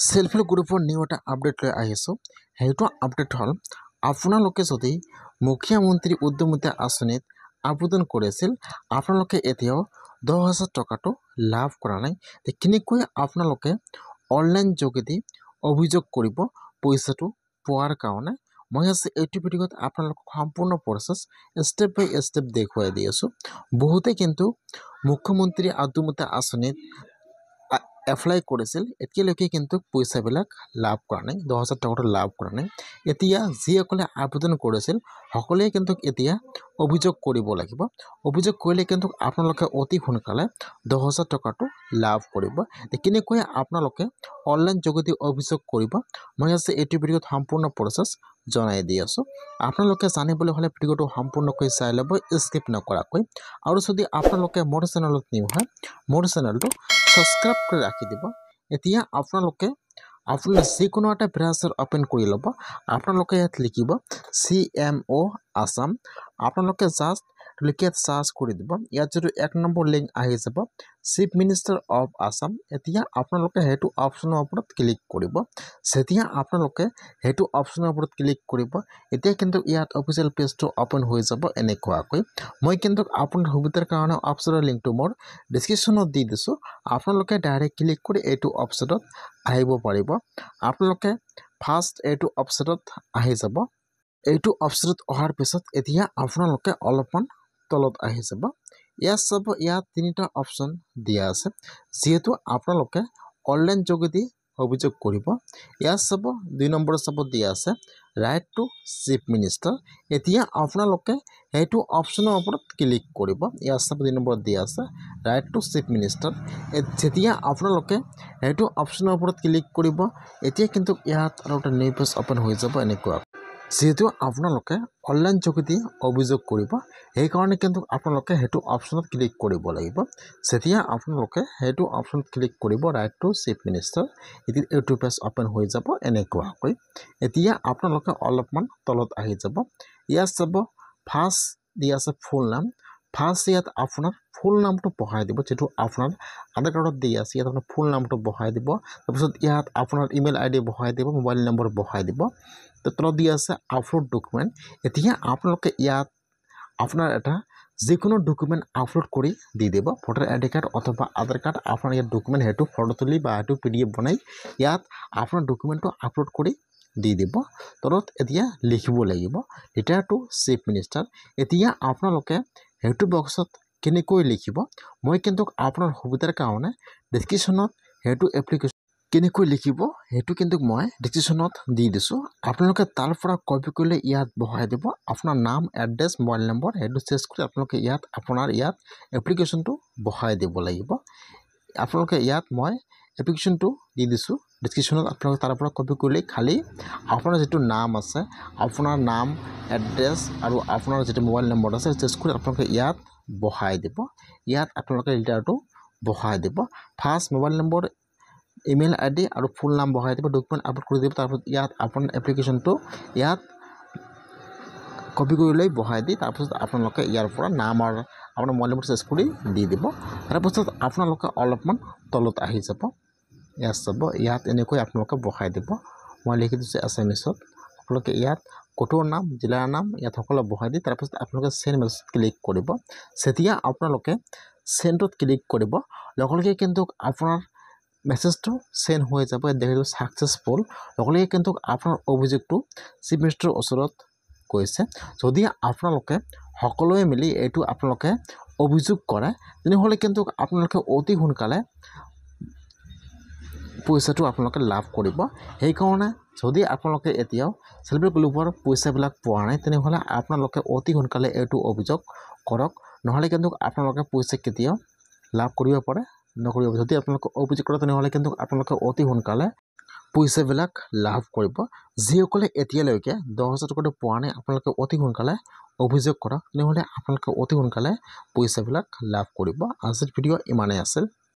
Self help গ্ৰুপৰ new এটা update লৈ আহিছোঁ। সেইটো আপডেট হ'ল আপোনালোকে যদি মুখ্যমন্ত্ৰী উদ্যমিতা আঁচনিত আবেদন কৰিছিল, আপোনালোকে এতিয়াও 10,000 টকাটো লাভ কৰা নাই। কেনেকৈ আপোনালোকে অনলাইন যোগেদি অভিযোগ কৰিব পইচাটো পোৱাৰ কাৰণে। মই আজি এইটো ভিডিঅ'ত আপোনালোকক সম্পূৰ্ণ প্ৰচেছ ষ্টেপ বাই ষ্টেপ দেখুৱাই দি আছোঁ। বহুতে কিন্তু মুখ্যমন্ত্ৰী উদ্যমিতা আঁচনিত এপ্লাই কৰিছিল, এতিয়ালৈকে কিন্তু পইচাবিলাক লাভ কৰা নাই, 10,000 টকাটো লাভ কৰা নাই। এতিয়া যিসকলে আবেদন কৰিছিল সকলোৱে কিন্তু এতিয়া অভিযোগ কৰিব লাগিব। অভিযোগ কৰিলে কিন্তু আপোনালোকে অতি সোনকালে 10,000 টকাটো লাভ কৰিব। কেনেকৈ আপোনালোকে অনলাইন যোগেদি অভিযোগ কৰিব, মই আজি এইটো ভিডিঅ'ত সম্পূৰ্ণ প্ৰচেছ জনাই দি আছোঁ। আপোনালোকে জানিবলৈ হ'লে ভিডিঅ'টো সম্পূৰ্ণকৈ চাই ল'ব, স্কিপ নকৰাকৈ। আৰু যদি আপোনালোকে মোৰ চেনেলত নিউ হয়, মোৰ চেনেলটো সাবস্ক্ৰাইব কৰি ৰাখি দিব। এতিয়া আপোনালোকে আপোনাৰ যিকোনো এটা ব্ৰাউজাৰ ওপেন কৰি ল'ব। আপোনালোকে ইয়াত লিখিব CMO আসাম। আপোনালোকে জাষ্ট লিখিয়াত চাৰ্চ কৰি দিব। ইয়াত যদি 1 নম্বৰ লিংক আহি যাব চিফ মিনিষ্টাৰ অফ আসাম। এতিয়া আপোনালোকে সেইটো অপশ্যনৰ ওপৰত ক্লিক কৰিব। যেতিয়া আপোনালোকে সেইটো অপশ্যনৰ ওপৰত ক্লিক কৰিব, এতিয়া কিন্তু ইয়াত অফিচিয়েল পেজটো ওপেন হৈ যাব এনেকুৱাকৈ। মই কিন্তু আপোনাৰ সুবিধাৰ কাৰণে অপশ্যনৰ লিংকটো মোৰ ডিছক্ৰিপশ্যনত দি দিছোঁ। আপোনালোকে ডাইৰেক্ট ক্লিক কৰি এইটো অপশ্যনত আহিব পাৰিব। আপোনালোকে ফাৰ্ষ্ট এইটো অপশ্যনত আহি যাব। এইটো অপশ্যনত অহাৰ পিছত এতিয়া আপোনালোকে অলপমান তলত আহি যাব। ইয়াত চাব, ইয়াত 3টা অপশ্যন দিয়া আছে। যিহেতু আপোনালোকে অনলাইন যোগেদি অভিযোগ কৰিব, ইয়াত চাব 2 নম্বৰ চাব দিয়া আছে ৰাইট টু চিফ মিনিষ্টাৰ। এতিয়া আপোনালোকে সেইটো অপশ্যনৰ ওপৰত ক্লিক কৰিব। ইয়াত চাব 2 নম্বৰত দিয়া আছে ৰাইট টু চিফ মিনিষ্টাৰ। যেতিয়া আপোনালোকে সেইটো অপশ্যনৰ ওপৰত ক্লিক কৰিব, এতিয়া কিন্তু ইয়াত আৰু এটা নিউ পেজ ওপেন হৈ যাব এনেকুৱা। যিহেতু আপোনালোকে অনলাইন যোগেদি অভিযোগ কৰিব, সেইকাৰণে কিন্তু আপোনালোকে সেইটো অপশ্যনত ক্লিক কৰিব লাগিব। যেতিয়া আপোনালোকে সেইটো অপশ্যনত ক্লিক কৰিব ৰাইট টু চিফ মিনিষ্টাৰ, এতিয়া এইটো পেজ ওপেন হৈ যাব এনেকুৱাকৈ। এতিয়া আপোনালোকে অলপমান তলত আহি যাব। ইয়াত চাব ফাৰ্ষ্ট দিয়া আছে ফুল নাম। ফাৰ্ষ্ট ইয়াত আপোনাৰ ফুল নামটো বহাই দিব, যিটো আপোনাৰ আধাৰ কাৰ্ডত দিয়া আছে। ইয়াত আপোনাৰ ফুল নামটো বহাই দিব। তাৰপিছত ইয়াত আপোনাৰ ইমেইল ID বহাই দিব, মোবাইল নম্বৰ বহাই দিব। তলত দিয়া আছে আপলোড ডকুমেণ্ট। এতিয়া আপোনালোকে ইয়াত আপোনাৰ এটা যিকোনো ডকুমেণ্ট আপলোড কৰি দি দিব। ভোটাৰ ID কাৰ্ড অথবা আধাৰ কাৰ্ড, আপোনাৰ ইয়াত ডকুমেণ্ট সেইটো ফটো তুলি বা সেইটো PDF বনাই ইয়াত আপোনাৰ ডকুমেণ্টটো আপলোড কৰি দি দিব। তলত এতিয়া লিখিব লাগিব ৰিটায়াৰ টু চিফ মিনিষ্টাৰ। এতিয়া আপোনালোকে সেইটো বক্সত কেনেকৈ লিখিব, মই কিন্তু আপোনাৰ সুবিধাৰ কাৰণে ডিছক্ৰিপশ্যনত সেইটো এপ্লিকেশ্যন কেনেকৈ লিখিব সেইটো কিন্তু মই ডিছক্ৰিপশ্যনত দি দিছোঁ। আপোনালোকে তাৰ পৰা কপি কৰিলে ইয়াত বহাই দিব। আপোনাৰ নাম, এড্ৰেছ, মোবাইল নম্বৰ সেইটো চেঞ্জ কৰি আপোনালোকে ইয়াত আপোনাৰ ইয়াত এপ্লিকেশ্যনটো বহাই দিব লাগিব। আপোনালোকে ইয়াত মই এপ্লিকেশ্যনটো দি দিছোঁ ডিছক্ৰিপশ্যনত। আপোনালোকে তাৰ পৰা কপি কৰিলে খালি আপোনাৰ যিটো নাম আছে, আপোনাৰ নাম, এড্ৰেছ আৰু আপোনাৰ যিটো মোবাইল নম্বৰ আছে চেঞ্জ কৰি আপোনালোকে ইয়াত বহাই দিব। ইয়াত আপোনালোকে ৰিটায়াৰটো বহাই দিব। First mobile number, email ID আৰু ফুল নাম বহাই দিব, ডকুমেণ্ট আপলোড কৰি দিব। তাৰপিছত ইয়াত আপোনাৰ এপ্লিকেশ্যনটো ইয়াত কপি কৰি লৈ বহাই দি তাৰপিছত আপোনালোকে ইয়াৰ পৰা নাম আৰু আপোনাৰ মোবাইল নম্বৰ চেঞ্জ কৰি দি দিব। তাৰপিছত আপোনালোকে অলপমান তলত আহি যাব। ইয়াত চাব, ইয়াত এনেকৈ আপোনালোকে বহাই দিব। মই লিখি দিছোঁ এছামিছত। আপোনালোকে ইয়াত কোটৰ নাম, জিলাৰ নাম ইয়াত সকলো বহাই দি তাৰপিছত আপোনালোকে চেণ্ড মেছেজ ক্লিক কৰিব। যেতিয়া আপোনালোকে চেণ্ডত ক্লিক কৰিব, লগে লগে কিন্তু আপোনাৰ মেছেজটো চেণ্ড হৈ যাব। দেখিব ছাকচেছফুল। লগে লগে কিন্তু আপোনাৰ অভিযোগটো চিফ মিনিষ্টাৰৰ ওচৰত গৈছে। যদি আপোনালোকে সকলোৱে মিলি এইটো আপোনালোকে অভিযোগ কৰে, তেনেহ'লে কিন্তু আপোনালোকে অতি সোনকালে পইচাটো আপোনালোকে লাভ কৰিব। সেইকাৰণে যদি আপোনালোকে এতিয়াও সেল্ফ হেল্প গ্ৰুপৰ পইচাবিলাক পোৱা নাই, তেনেহ'লে আপোনালোকে অতি সোনকালে এইটো অভিযোগ কৰক। নহ'লে কিন্তু আপোনালোকে পইচা কেতিয়াও লাভ কৰিব পাৰে নকৰিব। যদি আপোনালোকে অভিযোগ কৰে তেনেহ'লে কিন্তু আপোনালোকে অতি সোনকালে পইচাবিলাক লাভ কৰিব। যিসকলে এতিয়ালৈকে 10,000 টকাটো পোৱা নাই, আপোনালোকে অতি সোনকালে অভিযোগ কৰক, তেনেহ'লে আপোনালোকে অতি সোনকালে পইচাবিলাক লাভ কৰিব। আজিৰ ভিডিঅ' ইমানেই আছিল।